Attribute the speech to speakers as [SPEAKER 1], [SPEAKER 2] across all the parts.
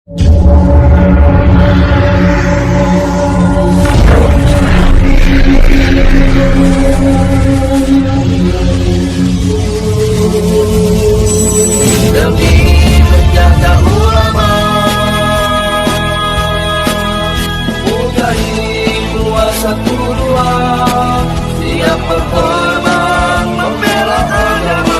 [SPEAKER 1] Demi menjaga ulama, mujahid 212 siap berkorban membela agama.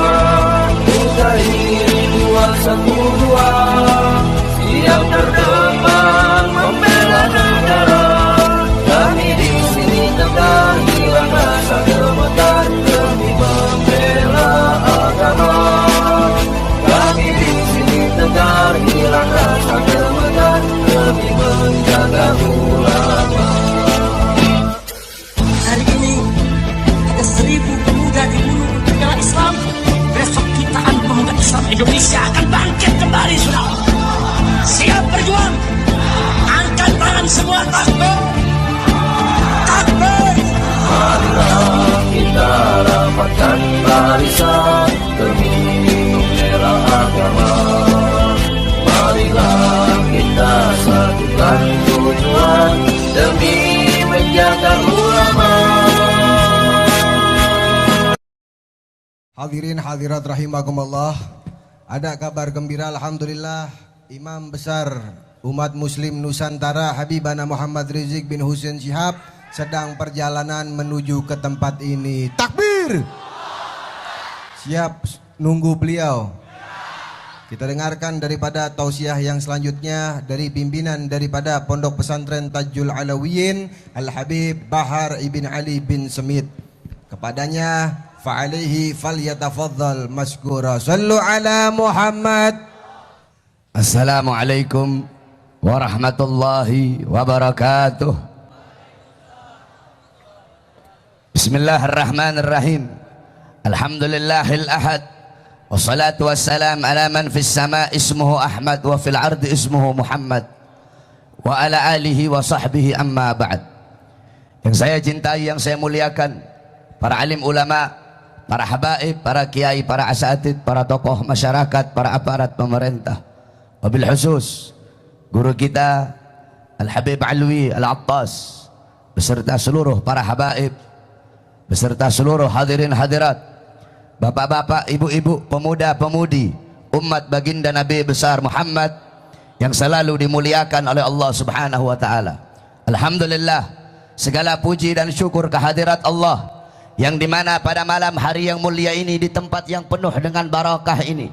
[SPEAKER 1] Mujahid 212 siap berkorban membela negara. Kami di sini tegak hilang rasa gemetar demi membela agama. Kami di sini tegar hilang rasa gemetar demi menjaga ulama.
[SPEAKER 2] Hari ini ada 1000 pemuda dibunuh untuk membela Islam. Besok jutaan pemuda Islam Indonesia akan bangkit kembali, saudara. Siap berjuang. Angkat tangan semua, takbir. Takbir.
[SPEAKER 1] Marilah kita rapatkan barisan demi membela agama. Marilah kita satukan tujuan demi menjaga ulama.
[SPEAKER 3] Hadirin hadirat rahimakumullah. Ada kabar gembira, alhamdulillah. Imam besar umat muslim Nusantara Habibana Muhammad Rizik bin Husain Syihab sedang perjalanan menuju ke tempat ini. Takbir. Siap nunggu beliau. Kita dengarkan daripada tausiah yang selanjutnya dari pimpinan daripada Pondok Pesantren Tajul Alawiyin Al-Habib Bahar Ibn Ali bin Semit. Kepadanya fa'alaihi falyatafaddal maskura. Sallu ala Muhammad.
[SPEAKER 4] Assalamualaikum warahmatullahi wabarakatuh. Bismillahirrahmanirrahim. Alhamdulillahil ahad. Wassalatu wassalam ala man fis sama ismuhu Ahmad wa fil ardi ismuhu Muhammad wa ala alihi wa sahbihi amma ba'd. Yang saya cintai, yang saya muliakan, para alim ulama, para habaib, para kiai, para asatid, para tokoh masyarakat, para aparat pemerintah, wabil khusus guru kita Al-Habib Alwi Al-Attas beserta seluruh para habaib, beserta seluruh hadirin hadirat, bapak-bapak, ibu-ibu, pemuda-pemudi umat baginda Nabi besar Muhammad yang selalu dimuliakan oleh Allah Subhanahu wa taala. Alhamdulillah, segala puji dan syukur kehadirat Allah yang dimana pada malam hari yang mulia ini, di tempat yang penuh dengan barakah ini,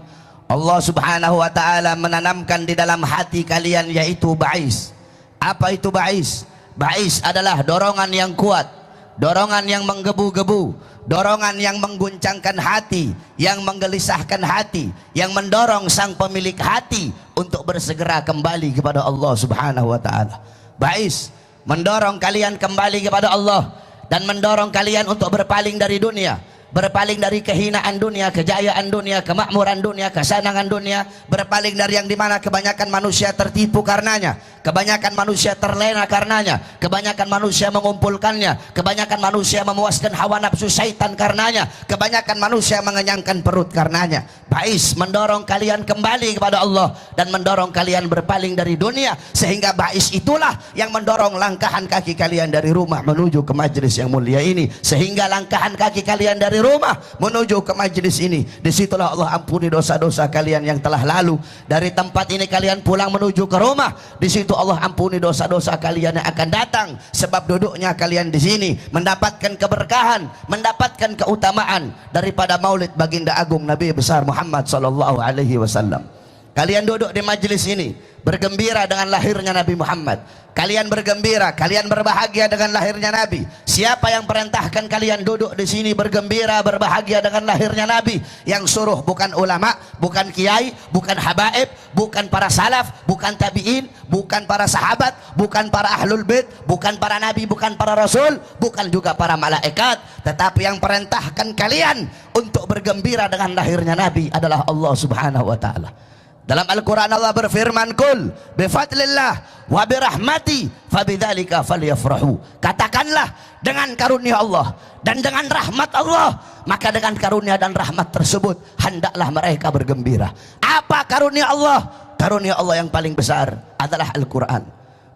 [SPEAKER 4] Allah Subhanahu wa taala menanamkan di dalam hati kalian yaitu ba'is. Apa itu ba'is? Ba'is adalah dorongan yang kuat, dorongan yang menggebu-gebu, dorongan yang mengguncangkan hati, yang menggelisahkan hati, yang mendorong sang pemilik hati untuk bersegera kembali kepada Allah Subhanahu wa taala. Ba'is mendorong kalian kembali kepada Allah dan mendorong kalian untuk berpaling dari dunia, berpaling dari kehinaan dunia, kejayaan dunia, kemakmuran dunia, kesenangan dunia, berpaling dari yang dimana kebanyakan manusia tertipu karenanya, kebanyakan manusia terlena karenanya, kebanyakan manusia mengumpulkannya, kebanyakan manusia memuaskan hawa nafsu syaitan karenanya, kebanyakan manusia mengenyangkan perut karenanya. Ba'is mendorong kalian kembali kepada Allah dan mendorong kalian berpaling dari dunia, sehingga ba'is itulah yang mendorong langkahan kaki kalian dari rumah menuju ke majlis yang mulia ini, sehingga langkahan kaki kalian dari rumah menuju ke majlis ini, disitulah Allah ampuni dosa-dosa kalian yang telah lalu. Dari tempat ini kalian pulang menuju ke rumah, disitu Allah ampuni dosa-dosa kalian yang akan datang, sebab duduknya kalian di sini mendapatkan keberkahan, mendapatkan keutamaan daripada maulid baginda agung Nabi besar Muhammad sallallahu alaihi wasallam. Kalian duduk di majlis ini bergembira dengan lahirnya Nabi Muhammad. Kalian bergembira, kalian berbahagia dengan lahirnya Nabi. Siapa yang perintahkan kalian duduk di sini bergembira, berbahagia dengan lahirnya Nabi? Yang suruh bukan ulama, bukan kiai, bukan habaib, bukan para salaf, bukan tabi'in, bukan para sahabat, bukan para ahlul bait, bukan para nabi, bukan para rasul, bukan juga para malaikat, tetapi yang perintahkan kalian untuk bergembira dengan lahirnya Nabi adalah Allah Subhanahu wa taala. Dalam Al-Quran Allah berfirman, Kul bifadlillah wa birahmati fabidzalika falyafrahu. Katakanlah, dengan karunia Allah dan dengan rahmat Allah, maka dengan karunia dan rahmat tersebut hendaklah mereka bergembira. Apa karunia Allah? karunia Allah yang paling besar adalah Al-Quran.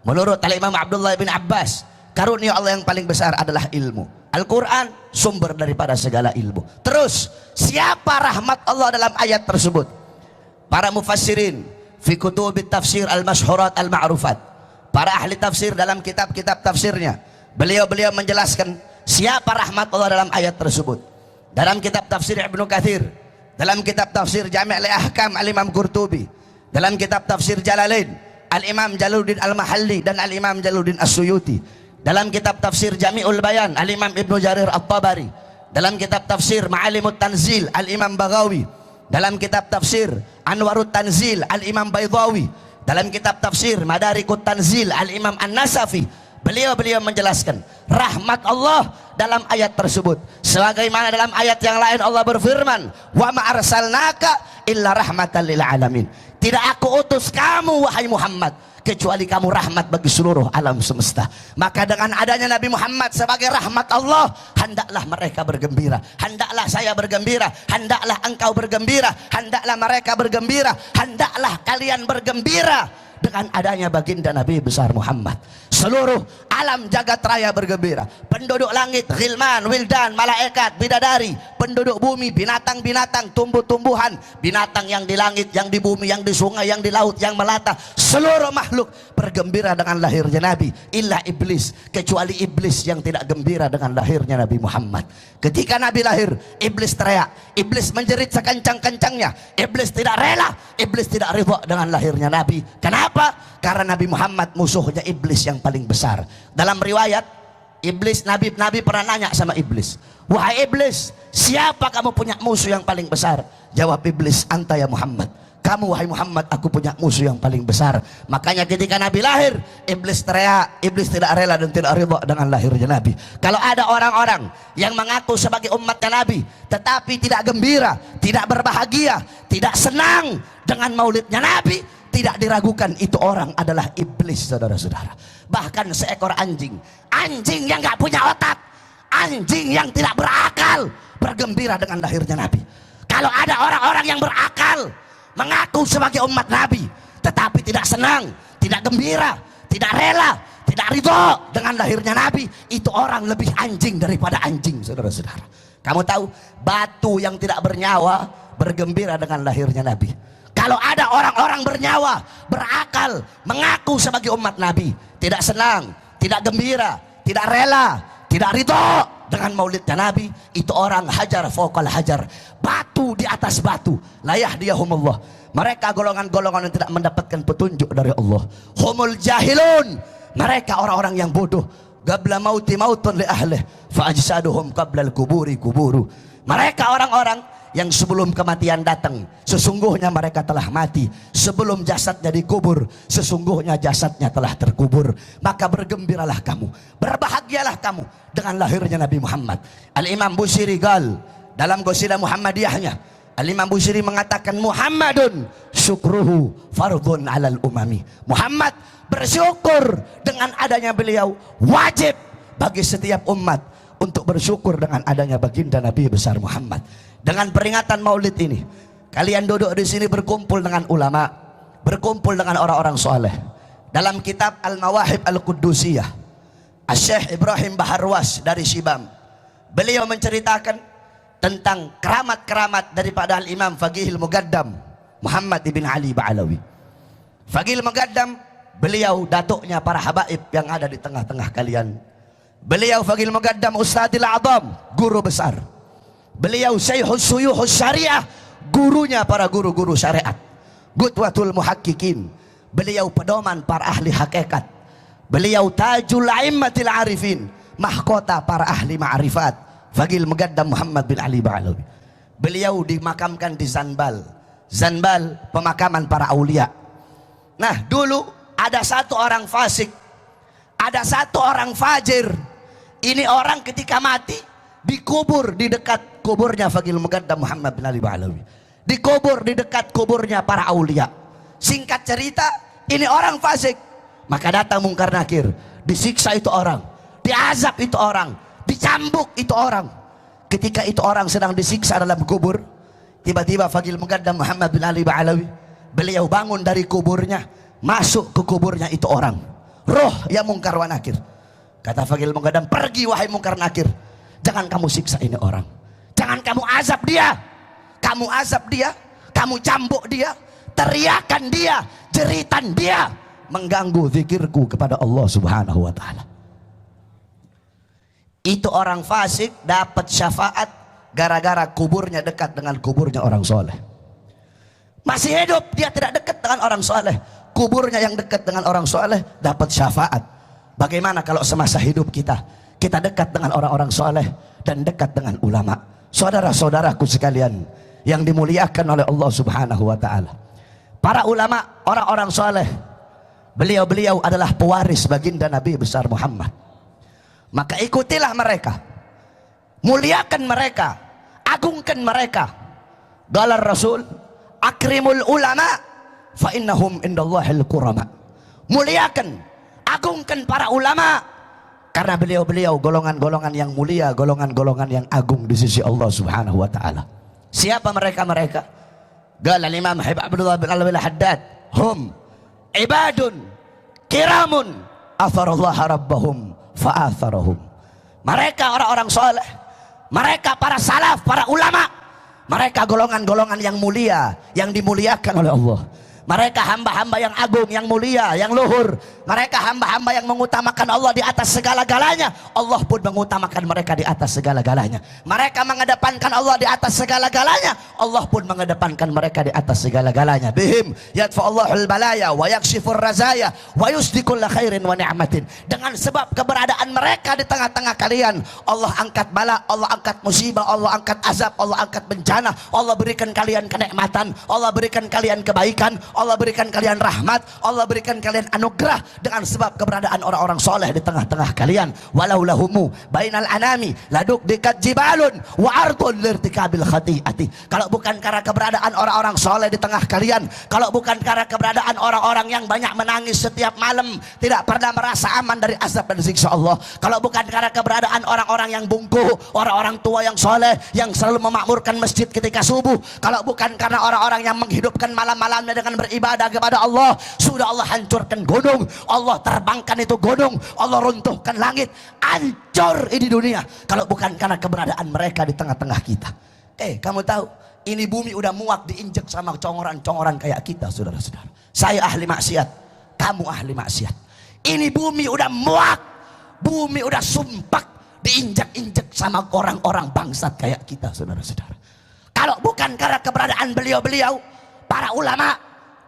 [SPEAKER 4] Menurut Al-Imam Abdullah bin Abbas, karunia Allah yang paling besar adalah ilmu. Al-Quran sumber daripada segala ilmu. Terus, siapa rahmat Allah dalam ayat tersebut? Para mufassirin fi kutubit tafsir al-masyhurat al-ma'rufat, para ahli tafsir dalam kitab-kitab tafsirnya, beliau menjelaskan siapa rahmat Allah dalam ayat tersebut. Dalam kitab tafsir Ibnu Katsir, dalam kitab tafsir Jami' al-Ahkam al-Imam Qurtubi, dalam kitab tafsir Jalalain Al-Imam Jaluddin Al-Mahalli dan Al-Imam Jaluddin As-Suyuti, dalam kitab tafsir Jami'ul Bayan Al-Imam Ibnu Jarir At-Tabari, dalam kitab tafsir Ma'alimut Tanzil Al-Imam Baghawi, dalam kitab tafsir Anwarut Tanzil Al-Imam Baydawi, dalam kitab tafsir Madarikut Tanzil Al-Imam An-Nasafi, beliau menjelaskan rahmat Allah dalam ayat tersebut sebagaimana dalam ayat yang lain Allah berfirman, wa ma arsalnaka illa rahmatan lil alamin. Tidak aku utus kamu wahai Muhammad kecuali kamu rahmat bagi seluruh alam semesta. Maka dengan adanya Nabi Muhammad sebagai rahmat Allah, hendaklah mereka bergembira, hendaklah saya bergembira, hendaklah engkau bergembira, hendaklah mereka bergembira, hendaklah kalian bergembira dengan adanya baginda Nabi besar Muhammad. Seluruh alam jagat raya bergembira. Penduduk langit, ghilman, wildan, malaikat, bidadari, penduduk bumi, binatang-binatang, tumbuh-tumbuhan, binatang yang di langit, yang di bumi, yang di sungai, yang di laut, yang melata, seluruh makhluk bergembira dengan lahirnya Nabi, illa iblis, kecuali iblis yang tidak gembira dengan lahirnya Nabi Muhammad. Ketika Nabi lahir, iblis teriak, iblis menjerit sekencang-kencangnya, iblis tidak rela, iblis tidak ridha dengan lahirnya Nabi. Kenapa? Karena Nabi Muhammad musuhnya iblis yang paling besar. Dalam riwayat, iblis, Nabi pernah nanya sama iblis, wahai iblis, siapa kamu punya musuh yang paling besar? Jawab iblis, anta ya Muhammad, kamu wahai Muhammad, aku punya musuh yang paling besar. Makanya ketika Nabi lahir, iblis teriak, iblis tidak rela dan tidak ridha dengan lahirnya Nabi. Kalau ada orang-orang yang mengaku sebagai umatnya Nabi tetapi tidak gembira, tidak berbahagia, tidak senang dengan maulidnya Nabi, tidak diragukan itu orang adalah iblis, saudara-saudara. Bahkan seekor anjing yang gak punya otak, anjing yang tidak berakal, bergembira dengan lahirnya Nabi. Kalau ada orang-orang yang berakal mengaku sebagai umat Nabi tetapi tidak senang, tidak gembira, tidak rela, tidak ridho dengan lahirnya Nabi, itu orang lebih anjing daripada anjing, saudara-saudara. Kamu tahu, batu yang tidak bernyawa bergembira dengan lahirnya Nabi. Kalau ada orang-orang bernyawa, berakal, mengaku sebagai umat Nabi, tidak senang, tidak gembira, tidak rela, tidak ridho dengan maulidnya Nabi, itu orang hajar fawqal hajar, batu di atas batu, la yahdiyahumullah. Mereka golongan-golongan yang tidak mendapatkan petunjuk dari Allah. Humul jahilun, mereka orang-orang yang bodoh. Qabla mauti mautun li ahlih fa ajsaduhum qabla al-kuburi kuburu. Mereka orang-orang yang sebelum kematian datang, sesungguhnya mereka telah mati. Sebelum jasadnya dikubur, sesungguhnya jasadnya telah terkubur. Maka bergembiralah kamu, berbahagialah kamu dengan lahirnya Nabi Muhammad. Al-Imam Busiri gal dalam Qasidah Muhammadiyahnya, Al-Imam Busiri mengatakan, Muhammadun syukruhu fardun alal umami. Muhammad bersyukur dengan adanya beliau, wajib bagi setiap umat untuk bersyukur dengan adanya baginda Nabi besar Muhammad. Dengan peringatan maulid ini, kalian duduk di sini berkumpul dengan ulama, berkumpul dengan orang-orang soleh. Dalam kitab Al-Mawahib Al-Quddusiyah, Syekh Ibrahim Baharwas dari Shibam, beliau menceritakan tentang keramat-keramat daripada Al-Imam Faqihil Muqaddam Muhammad ibn Ali Ba'alawi. Faqihil Muqaddam, beliau datuknya para habaib yang ada di tengah-tengah kalian. Beliau Faqihil Muqaddam Ustadzil A'zam, guru besar. Beliau Syekhus Suyuhus Syariah, gurunya para guru-guru syariat. Qudwatul Muhaqqiqin, beliau pedoman para ahli hakikat. Beliau Tajul A'immatil Arifin, mahkota para ahli ma'rifat. Faqihil Muqaddam Muhammad bin Ali Ba'alawi. Beliau dimakamkan di Zanbal. Zanbal pemakaman para aulia. Nah, dulu ada satu orang fasik, ada satu orang fajir. Ini orang ketika mati dikubur di dekat kuburnya Faqihil Muqaddam Muhammad bin Ali Ba'alawi, dikubur di dekat kuburnya para aulia. Singkat cerita, ini orang fasik. Maka datang Mungkar Nakir, disiksa itu orang, diazab itu orang, dicambuk itu orang. Ketika itu orang sedang disiksa dalam kubur, tiba-tiba Faqihil Muqaddam Muhammad bin Ali Ba'alawi beliau bangun dari kuburnya, masuk ke kuburnya itu orang, roh ya mungkar wa nakir. Kata Fagil Mugaddam, pergi wahai mungkar nakir, jangan kamu siksa ini orang, jangan kamu azab dia, kamu azab dia, kamu cambuk dia, teriakan dia, jeritan dia, mengganggu zikirku kepada Allah Subhanahu wa Ta'ala. Itu orang fasik dapat syafaat gara-gara kuburnya dekat dengan kuburnya orang soleh. Masih hidup dia tidak dekat dengan orang soleh, kuburnya yang dekat dengan orang soleh dapat syafaat. Bagaimana kalau semasa hidup kita dekat dengan orang-orang soleh dan dekat dengan ulama? Saudara-saudaraku sekalian yang dimuliakan oleh Allah Subhanahu wa Ta'ala, para ulama, orang-orang soleh, beliau-beliau adalah pewaris baginda Nabi besar Muhammad. Maka ikutilah mereka, muliakan mereka, agungkan mereka. Qala Rasul, akrimul ulama fa innahum indallahil kurama. Muliakan, agungkan para ulama, karena beliau-beliau golongan-golongan yang mulia, golongan-golongan yang agung di sisi Allah Subhanahu wa Ta'ala. Siapa mereka-mereka? Qala Imam Habib Abdullah bin Alwi al-Haddad, hum ibadun kiramun atharallah rabbahum fa'atharahum. Mereka orang-orang soleh, mereka para salaf, para ulama, mereka golongan-golongan yang mulia, yang dimuliakan oleh Allah. Mereka hamba-hamba yang agung, yang mulia, yang luhur. Mereka hamba-hamba yang mengutamakan Allah di atas segala-galanya. Allah pun mengutamakan mereka di atas segala-galanya. Mereka mengedepankan Allah di atas segala-galanya. Allah pun mengedepankan mereka di atas segala-galanya. Bihim yadfa'ullahul balaya wa yakshifur razaya wa yusdikulla khairin wa ni'matin. Dengan sebab keberadaan mereka di tengah-tengah kalian, Allah angkat bala, Allah angkat musibah, Allah angkat azab, Allah angkat bencana. Allah berikan kalian kenikmatan, Allah berikan kalian kebaikan, Allah berikan kalian rahmat, Allah berikan kalian anugerah dengan sebab keberadaan orang-orang soleh di tengah-tengah kalian. Walau lahumu bainal anami laduk dikat jibalun wa ardun lirtikabil khati'ati. Kalau bukan karena keberadaan orang-orang soleh di tengah kalian, kalau bukan karena keberadaan orang-orang yang banyak menangis setiap malam, tidak pernah merasa aman dari azab dan siksa Allah, kalau bukan karena keberadaan orang-orang yang bungkuh, orang-orang tua yang soleh yang selalu memakmurkan masjid ketika subuh, kalau bukan karena orang-orang yang menghidupkan malam-malamnya dengan beribadah kepada Allah, sudah Allah hancurkan gunung, Allah terbangkan itu gunung, Allah runtuhkan langit, hancur ini dunia, kalau bukan karena keberadaan mereka di tengah-tengah kita. Kamu tahu ini bumi udah muak diinjek sama congoran-congoran kayak kita, saudara-saudara. Saya ahli maksiat, kamu ahli maksiat. Ini bumi udah muak, bumi udah sumpah diinjek-injek sama orang-orang bangsat kayak kita, saudara-saudara. Kalau bukan karena keberadaan beliau-beliau, para ulama,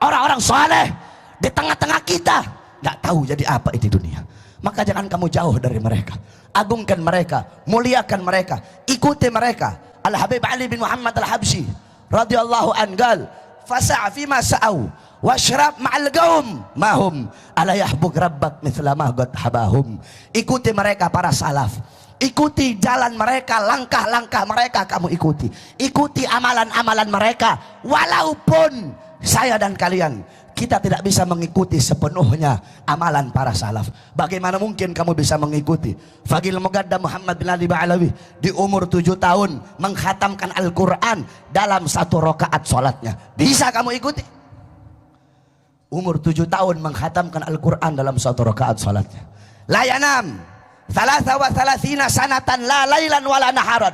[SPEAKER 4] orang-orang soleh di tengah-tengah kita, nggak tahu jadi apa ini dunia. Maka jangan kamu jauh dari mereka, agungkan mereka, muliakan mereka, ikuti mereka. Al Habib Ali bin Muhammad Al Habsyi radhiyallahu anhu, fasa' fima sa'au washrab ma'al gaum mahum ala yahbuk rabbak mithla ma qad habahum. Ikuti mereka para salaf, ikuti jalan mereka, langkah-langkah mereka kamu ikuti, ikuti amalan-amalan mereka. Walaupun saya dan kalian, kita tidak bisa mengikuti sepenuhnya amalan para salaf. Bagaimana mungkin kamu bisa mengikuti Fagil Mugaddam Muhammad bin Ali Ba'alawi di umur 7 tahun mengkhatamkan Al-Quran dalam 1 rakaat sholatnya? Bisa kamu ikuti? Umur 7 tahun mengkhatamkan Al-Quran dalam 1 rakaat sholatnya. La yanam 33 sanatan la lailan wala naharan.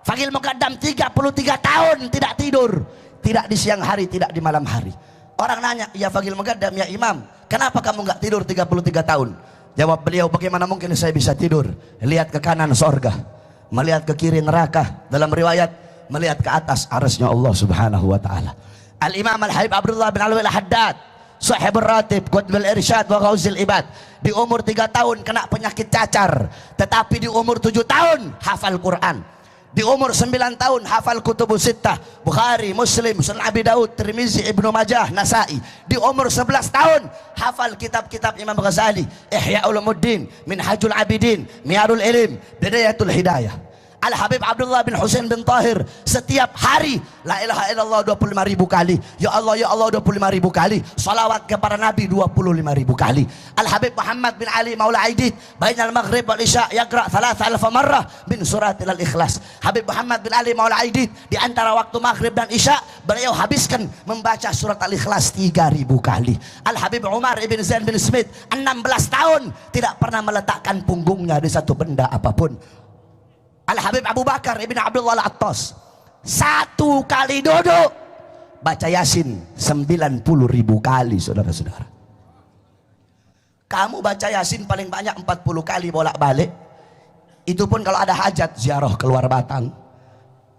[SPEAKER 4] Fagil Mugaddam 33 tahun tidak tidur, tidak di siang hari, tidak di malam hari. Orang nanya, ya Fagil Mugaddam, ya Imam, kenapa kamu nggak tidur 33 tahun? Jawab beliau, bagaimana mungkin saya bisa tidur? Lihat ke kanan sorga, melihat ke kiri neraka, dalam riwayat melihat ke atas arasnya Allah Subhanahu wa Ta'ala. Al-Imam Al-Habib Abdullah bin Alwi al-Haddad, Sahibul Ratib, Qutbul Irsyad wa Ghauzil Ibad, di umur 3 tahun kena penyakit cacar, tetapi di umur 7 tahun hafal Quran. Di umur 9 tahun hafal kutubus sittah, Bukhari, Muslim, Sunan Abi Daud, Tirmizi, Ibnu Majah, Nasai. Di umur 11 tahun hafal kitab-kitab Imam Ghazali, Ihya Ulumuddin, Minhajul Abidin, Miyarul Ilim, Bidayatul Hidayah. Al-Habib Abdullah bin Husain bin Tahir setiap hari la ilaha illallah 25.000 kali, ya Allah 25.000 kali, salawat kepada Nabi 25.000 kali. Al-Habib Muhammad bin Ali Maula Aidid bainal maghrib wal isya yaqra 3,000 marrah min suratil Ikhlas. Habib Muhammad bin Ali Maula Aidid di antara waktu maghrib dan isya beliau habiskan membaca surat Al-Ikhlas 3.000 kali. Al-Habib Umar ibn Zain bin Smith 16 tahun tidak pernah meletakkan punggungnya di satu benda apapun. Al-Habib Abu Bakar ibn Abdullah Al-Attas 1 kali duduk baca Yasin 90.000 kali, saudara-saudara. Kamu baca Yasin paling banyak 40 kali bolak-balik. Itu pun kalau ada hajat, ziarah keluar Batang,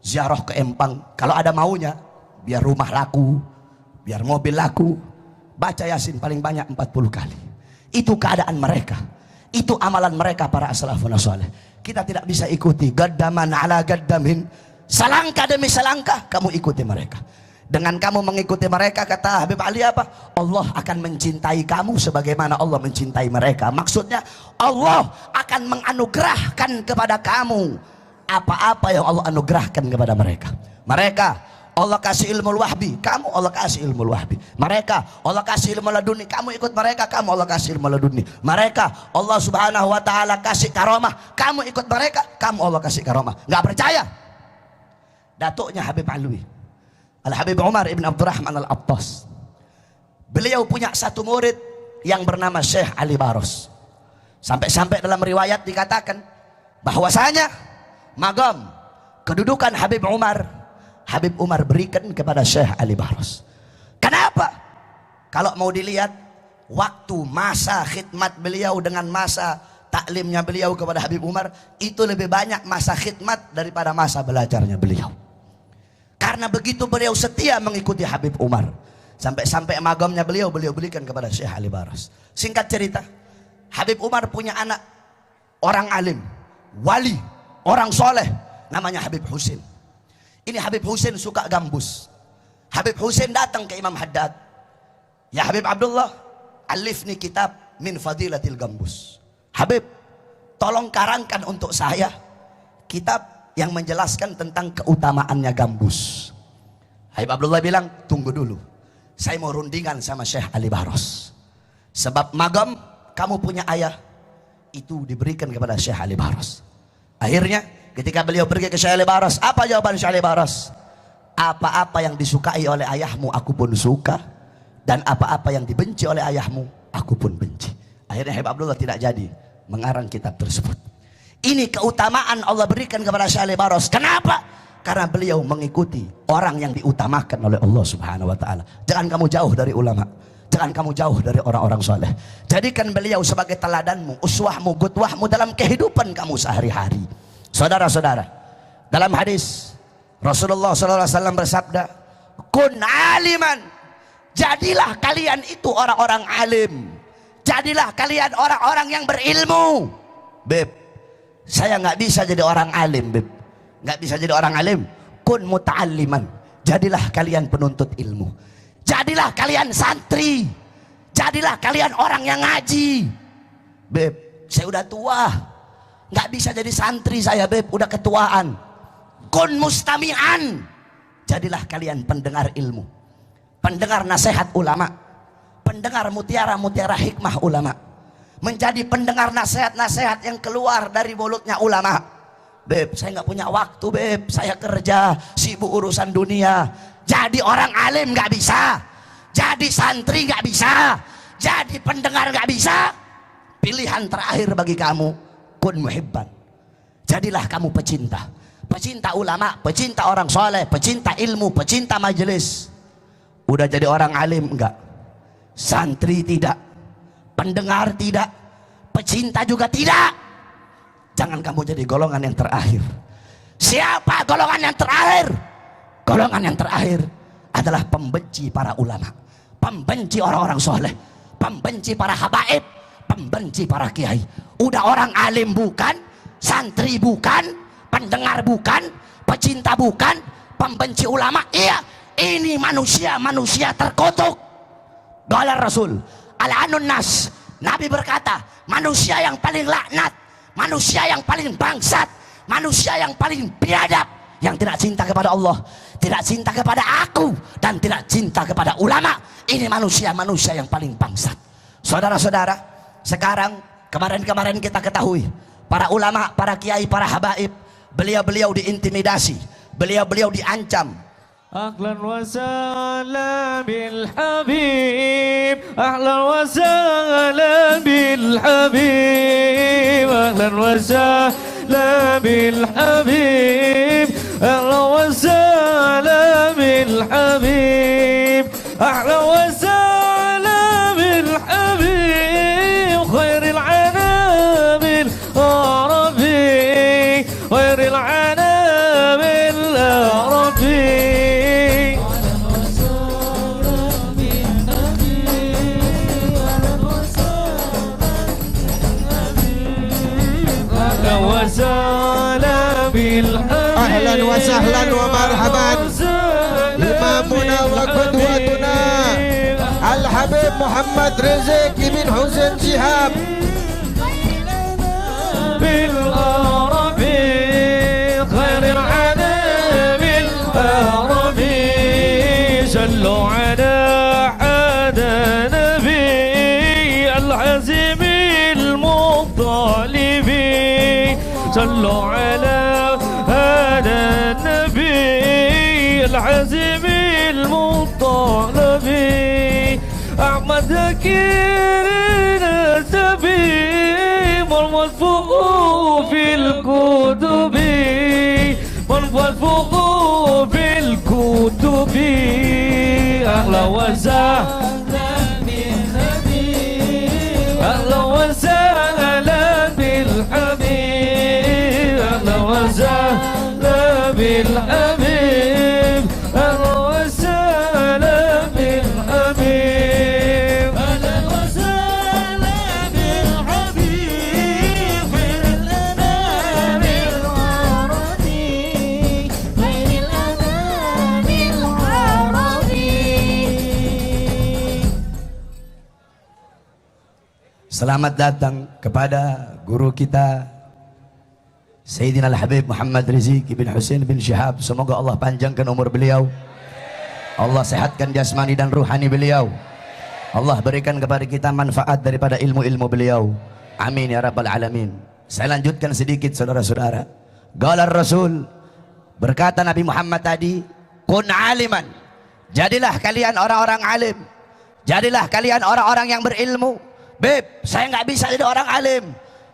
[SPEAKER 4] ziarah ke Empang, kalau ada maunya, biar rumah laku, biar mobil laku, baca Yasin paling banyak 40 kali. Itu keadaan mereka, itu amalan mereka para as-salafun as-salih. Kita tidak bisa ikuti gaddaman ala gaddamin, selangkah demi selangkah kamu ikuti mereka. Dengan kamu mengikuti mereka, kata Habib Ali apa? Allah akan mencintai kamu sebagaimana Allah mencintai mereka. Maksudnya Allah akan menganugerahkan kepada kamu apa-apa yang Allah anugerahkan kepada mereka. Mereka Allah kasih ilmu wahbi, kamu Allah kasih ilmu wahbi. Mereka Allah kasih ilmu laduni, kamu ikut mereka, kamu Allah kasih ilmu laduni. Mereka Allah subhanahu wa ta'ala kasih karomah, kamu ikut mereka, kamu Allah kasih karomah. Nggak percaya? Datuknya Habib Alwi, Al-Habib Umar ibn Abdurrahman Al-Attas, beliau punya satu murid yang bernama Syekh Ali Baros. Sampai-sampai dalam riwayat dikatakan bahwasanya magam kedudukan Habib Umar berikan kepada Syekh Ali Baros. Kenapa? Kalau mau dilihat waktu masa khidmat beliau dengan masa taklimnya beliau kepada Habib Umar, itu lebih banyak masa khidmat daripada masa belajarnya beliau. Karena begitu beliau setia mengikuti Habib Umar, sampai-sampai magamnya beliau berikan kepada Syekh Ali Baros. Singkat cerita, Habib Umar punya anak orang alim, wali, orang soleh, namanya Habib Husin. Ini Habib Husin suka gambus. Habib Husin datang ke Imam Haddad, ya Habib Abdullah, alifni kitab min fadilatil gambus. Habib, tolong karangkan untuk saya kitab yang menjelaskan tentang keutamaannya gambus. Habib Abdullah bilang, tunggu dulu, saya mau rundingan sama Syekh Ali Baros. Sebab magam kamu punya ayah itu diberikan kepada Syekh Ali Baros. Akhirnya ketika beliau pergi ke Syekh Ali Baros, apa jawaban Syekh Ali Baros? Apa-apa yang disukai oleh ayahmu aku pun suka, dan apa-apa yang dibenci oleh ayahmu aku pun benci. Akhirnya Habib Abdullah tidak jadi mengarang kitab tersebut. Ini keutamaan Allah berikan kepada Syekh Ali Baros. Kenapa? Karena beliau mengikuti orang yang diutamakan oleh Allah subhanahu wa ta'ala. Jangan kamu jauh dari ulama, jangan kamu jauh dari orang-orang soleh. Jadikan beliau sebagai teladanmu, uswahmu, gutwahmu dalam kehidupan kamu sehari-hari. Saudara-saudara, dalam hadis Rasulullah SAW bersabda, kun aliman, jadilah kalian itu orang-orang alim, jadilah kalian orang-orang yang berilmu. Beb, saya nggak bisa jadi orang alim, beb, nggak bisa jadi orang alim. Kun muta'alliman, jadilah kalian penuntut ilmu, jadilah kalian santri, jadilah kalian orang yang ngaji. Beb, saya udah tua, nggak bisa jadi santri saya, beb, udah ketuaan. Kun mustami'an, jadilah kalian pendengar ilmu, pendengar nasihat ulama, pendengar mutiara-mutiara hikmah ulama, menjadi pendengar nasihat-nasihat yang keluar dari mulutnya ulama. Beb, saya nggak punya waktu, beb, saya kerja, sibuk urusan dunia. Jadi orang alim nggak bisa, jadi santri nggak bisa, jadi pendengar nggak bisa. Pilihan terakhir bagi kamu, kun muhibban, jadilah kamu pecinta, pecinta ulama, pecinta orang soleh, pecinta ilmu, pecinta majelis. Udah jadi orang alim enggak, santri tidak, pendengar tidak, pecinta juga tidak. Jangan kamu jadi golongan yang terakhir. Siapa golongan yang terakhir? Golongan yang terakhir adalah pembenci para ulama, pembenci orang-orang soleh, pembenci para habaib, pembenci para kiai. Udah orang alim bukan, santri bukan, pendengar bukan, pecinta bukan, pembenci ulama. Iya, ini manusia terkutuk. Qala Rasul al-anun nas, Nabi berkata, manusia yang paling laknat, manusia yang paling bangsat, manusia yang paling biadab, yang tidak cinta kepada Allah, tidak cinta kepada aku, dan tidak cinta kepada ulama. Ini manusia-manusia yang paling bangsat. Saudara-saudara, sekarang kemarin-kemarin kita ketahui para ulama, para kiai, para habaib, beliau-beliau diintimidasi, beliau-beliau diancam.
[SPEAKER 5] أهلا وسهلا بالحبيب أهلا وسهلا بالحبيب أهلا وسهلا بالحبيب أهلا وسهلا بالحبيب أهلا وسهلا بالحبيب خير العنام العربي خير العنام العربي
[SPEAKER 3] أهلا وسهلا ومرحبا إمامنا وقدوتنا الحبيب محمد رزق بن حسين شهاب
[SPEAKER 5] بالعربي خير العنام العربي صلوا على هذا النبي العزيم المطلب صلوا على هذا النبي العزيم المطلب أحمد ذكير السبيل والمدفوع في الكتب والمدفوع في الكتب أهلا وسهلا بالنبي أهلا وسهلا بالحبيب أهلا وسهلا بالحبيب أهلا وسهلا بالحبيب أهلا وسهلا بالحبيب خير الأنام العربي خير الأنام العربي.
[SPEAKER 4] Selamat datang kepada guru kita Sayyidina Al-Habib Muhammad Rizq bin Husain bin Shihab. Semoga Allah panjangkan umur beliau, Allah sehatkan jasmani dan ruhani beliau, Allah berikan kepada kita manfaat daripada ilmu-ilmu beliau. Amin ya rabbal alamin. Saya lanjutkan sedikit saudara-saudara. Qala Rasul, berkata Nabi Muhammad tadi, kun aliman, jadilah kalian orang-orang alim, jadilah kalian orang-orang yang berilmu. Beb, saya nggak bisa jadi orang alim,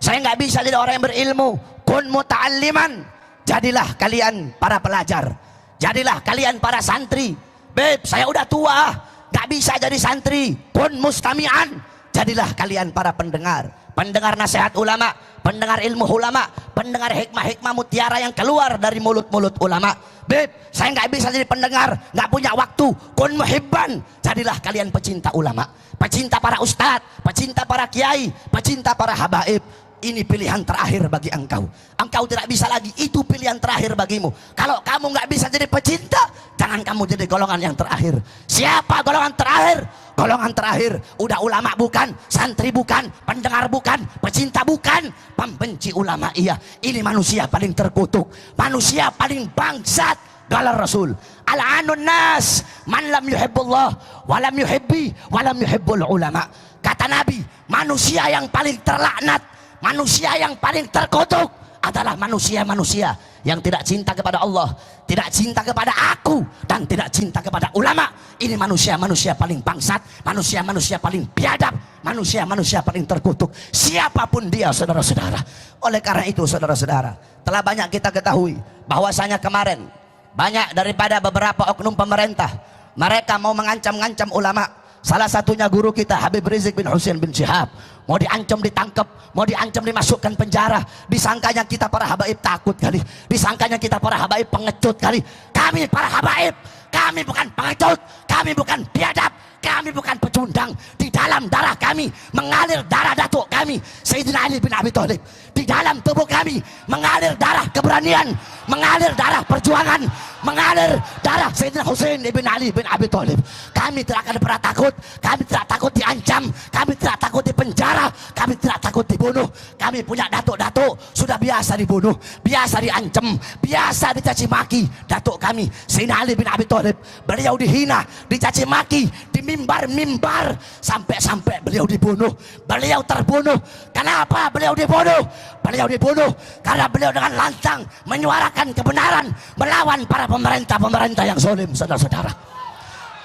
[SPEAKER 4] saya nggak bisa jadi orang yang berilmu. Kun muta'alliman, jadilah kalian para pelajar, jadilah kalian para santri. Beb, saya udah tua, nggak bisa jadi santri. Kun mustami'an, jadilah kalian para pendengar, pendengar nasihat ulama, pendengar ilmu ulama, pendengar hikmah-hikmah mutiara yang keluar dari mulut-mulut ulama. Beb, saya nggak bisa jadi pendengar, nggak punya waktu. Kun muhibban, jadilah kalian pecinta ulama, pecinta para ustadz, pecinta para kiai, pecinta para habaib. Ini pilihan terakhir bagi engkau. Engkau tidak bisa lagi, itu pilihan terakhir bagimu. Kalau kamu nggak bisa jadi pecinta, jangan kamu jadi golongan yang terakhir. Siapa golongan terakhir? Golongan terakhir udah ulama bukan, santri bukan, pendengar bukan, pecinta bukan, pembenci ulama iya. Ini manusia paling terkutuk, manusia paling bangsat. Qala Rasul, al-anun nas man lam yuhibbullah wa lam yuhibbi wa lam yuhibbul ulama. Kata Nabi, manusia yang paling terlaknat, manusia yang paling terkutuk adalah manusia-manusia yang tidak cinta kepada Allah, tidak cinta kepada aku, dan tidak cinta kepada ulama. Ini manusia-manusia paling bangsat, manusia-manusia paling biadab, manusia-manusia paling terkutuk, siapapun dia, saudara-saudara. Oleh karena itu, saudara-saudara, telah banyak kita ketahui bahwasanya kemarin banyak daripada beberapa oknum pemerintah, mereka mau mengancam-ngancam ulama. Salah satunya guru kita Habib Rizq bin Husain bin Shihab, mau diancam ditangkap, mau diancam dimasukkan penjara. Disangkanya kita para habaib takut kali, disangkanya kita para habaib pengecut kali. Kami para habaib, kami bukan pengecut, kami bukan biadab, kami bukan pecundang. Di dalam darah kami mengalir darah datuk kami Sayyidina Ali bin Abi Thalib. Di dalam tubuh kami mengalir darah keberanian, mengalir darah perjuangan, mengalir darah Sayyidina Husain bin Ali bin Abi Thalib. Kami tidak akan pernah takut, kami tidak takut diancam, kami tidak takut dipenjara. penjara, kami tidak takut dibunuh. Kami punya datuk-datuk sudah biasa dibunuh, biasa diancam, biasa dicaci maki. Datuk kami Sayyidina Ali bin Abi Thalib, beliau dihina, dicaci maki di mimbar-mimbar, sampai-sampai beliau dibunuh. Beliau terbunuh. Kenapa beliau dibunuh? Beliau dibunuh karena beliau dengan lantang menyuarakan kebenaran melawan para pemerintah-pemerintah yang zalim, saudara-saudara.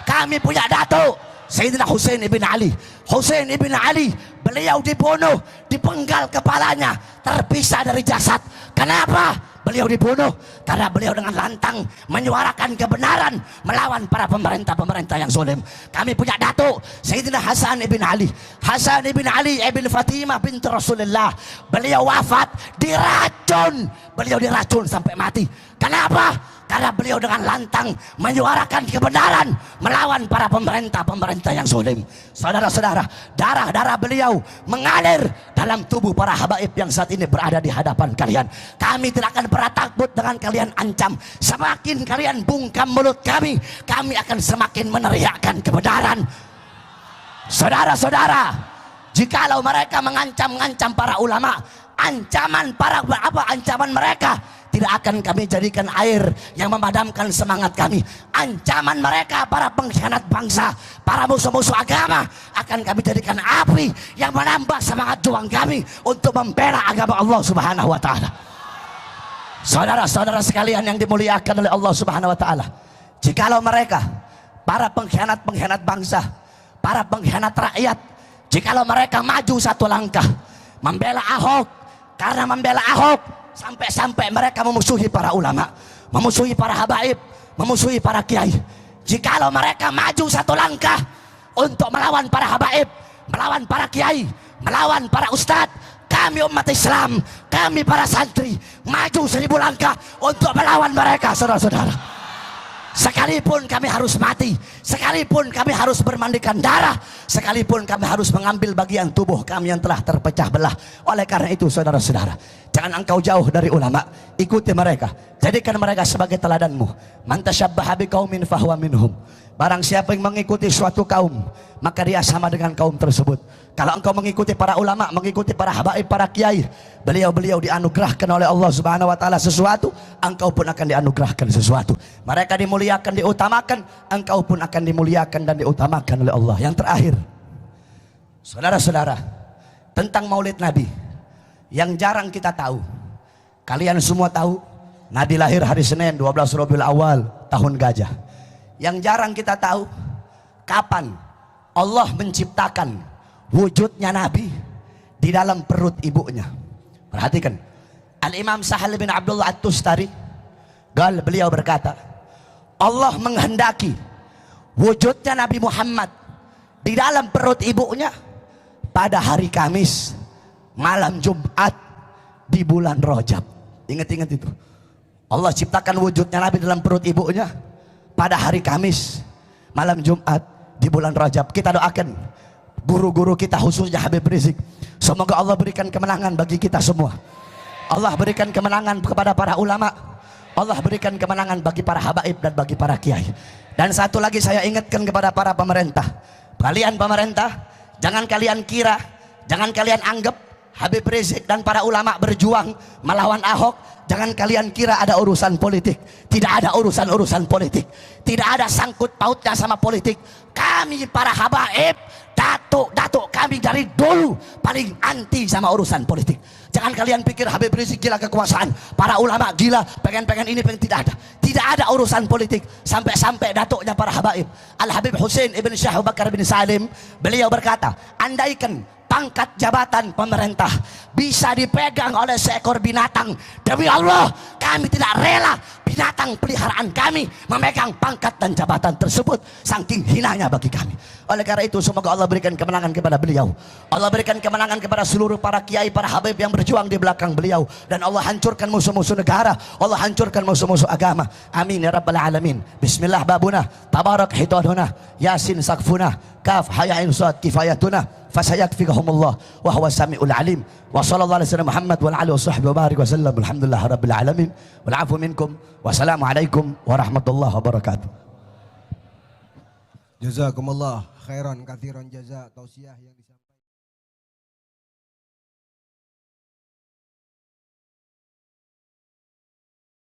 [SPEAKER 4] Kami punya datuk Sayyidina Husain ibn Ali. Husain ibn Ali, beliau dibunuh, dipenggal kepalanya, terpisah dari jasad. Kenapa beliau dibunuh? Karena beliau dengan lantang menyuarakan kebenaran melawan para pemerintah-pemerintah yang zalim. Kami punya datuk Sayyidina Hasan ibn Ali. Hasan ibn Ali ibn Fatimah binti Rasulullah. Beliau wafat diracun. Beliau diracun sampai mati. Kenapa? Karena beliau dengan lantang menyuarakan kebenaran melawan para pemerintah-pemerintah yang zalim. Saudara-saudara, darah-darah beliau mengalir dalam tubuh para habaib yang saat ini berada di hadapan kalian. Kami tidak akan pernah takut dengan kalian ancam. Semakin kalian bungkam mulut kami akan semakin meneriakkan kebenaran. Saudara-saudara, jikalau mereka mengancam-ngancam para ulama, ancaman mereka tidak akan kami jadikan air yang memadamkan semangat kami. Ancaman mereka para pengkhianat bangsa, para musuh-musuh agama, akan kami jadikan api yang menambah semangat juang kami untuk membela agama Allah Subhanahu wa taala. Saudara-saudara sekalian yang dimuliakan oleh Allah Subhanahu wa taala, jikalau mereka para pengkhianat-pengkhianat bangsa, para pengkhianat rakyat, jikalau mereka maju satu langkah membela Ahok, karena membela Ahok sampai-sampai mereka memusuhi para ulama, memusuhi para habaib, memusuhi para kiai. Jikalau mereka maju satu langkah untuk melawan para habaib, melawan para kiai, melawan para ustadz, kami umat Islam, kami para santri maju 1000 langkah untuk melawan mereka, saudara-saudara. Sekalipun kami harus mati, sekalipun kami harus bermandikan darah, sekalipun kami harus mengambil bagian tubuh kami yang telah terpecah belah. Oleh karena itu, saudara-saudara, jangan engkau jauh dari ulama, ikuti mereka, jadikan mereka sebagai teladanmu. Man tasyabbaha biqaumin fahuwa minhum. Barang siapa yang mengikuti suatu kaum, maka dia sama dengan kaum tersebut. Kalau engkau mengikuti para ulama, mengikuti para habaib, para kiai, beliau-beliau dianugerahkan oleh Allah Subhanahu wa taala sesuatu, engkau pun akan dianugerahkan sesuatu. Mereka dimuliakan, diutamakan, engkau pun akan dimuliakan dan diutamakan oleh Allah. Yang terakhir, saudara-saudara, tentang Maulid Nabi yang jarang kita tahu. Kalian semua tahu Nabi lahir hari Senin 12 Rabiul Awal tahun gajah. Yang jarang kita tahu, kapan Allah menciptakan wujudnya Nabi di dalam perut ibunya. Perhatikan, Al-Imam Sahal bin Abdullah At-Tustari, beliau berkata, Allah menghendaki wujudnya Nabi Muhammad di dalam perut ibunya pada hari Kamis malam Jumat di bulan Rajab. Ingat-ingat itu. Allah ciptakan wujudnya Nabi dalam perut ibunya pada hari Kamis malam Jumat di bulan Rajab. Kita doakan guru-guru kita, khususnya Habib Rizik, semoga Allah berikan kemenangan bagi kita semua. Allah berikan kemenangan kepada para ulama, Allah berikan kemenangan bagi para habaib dan bagi para kiai. Dan satu lagi saya ingatkan kepada para pemerintah, kalian pemerintah, jangan kalian kira, jangan kalian anggap Habib Rizik dan para ulama berjuang melawan Ahok, jangan kalian kira ada urusan politik. Tidak ada urusan-urusan politik, tidak ada sangkut pautnya sama politik. Kami para habaib, datuk-datuk kami dari dulu paling anti sama urusan politik. Jangan kalian pikir Habib Rizik gila kekuasaan, para ulama gila pengen ini pengen, tidak ada. Tidak ada urusan politik. Sampai-sampai datuknya para habaib, Al-Habib Husain ibn Syekh Abu Bakar bin Salim, beliau berkata, andaikan pangkat jabatan pemerintah bisa dipegang oleh seekor binatang, demi Allah kami tidak rela binatang peliharaan kami memegang pangkat dan jabatan tersebut, saking hinanya bagi kami. Oleh karena itu, semoga Allah berikan kemenangan kepada beliau, Allah berikan kemenangan kepada seluruh para kiai, para habib yang berjuang di belakang beliau, dan Allah hancurkan musuh-musuh negara, Allah hancurkan musuh-musuh agama. Amin ya rabbal alamin. Bismillah babuna, tabarak hitaduna, yasin sakfuna, kaf hayain suat kifayatuna, fasayakfikahumullah wa huwa samiul alim. Wa sallallahu alaihi wasallam Muhammad wa alihi washabbihi wa barik wasallam. Alhamdulillah rabbil alamin. Wal afu minkum. Wassalamualaikum warahmatullahi wabarakatuh.
[SPEAKER 3] Jazakumullah khairan katsiran jaza tausiah yang disampaikan.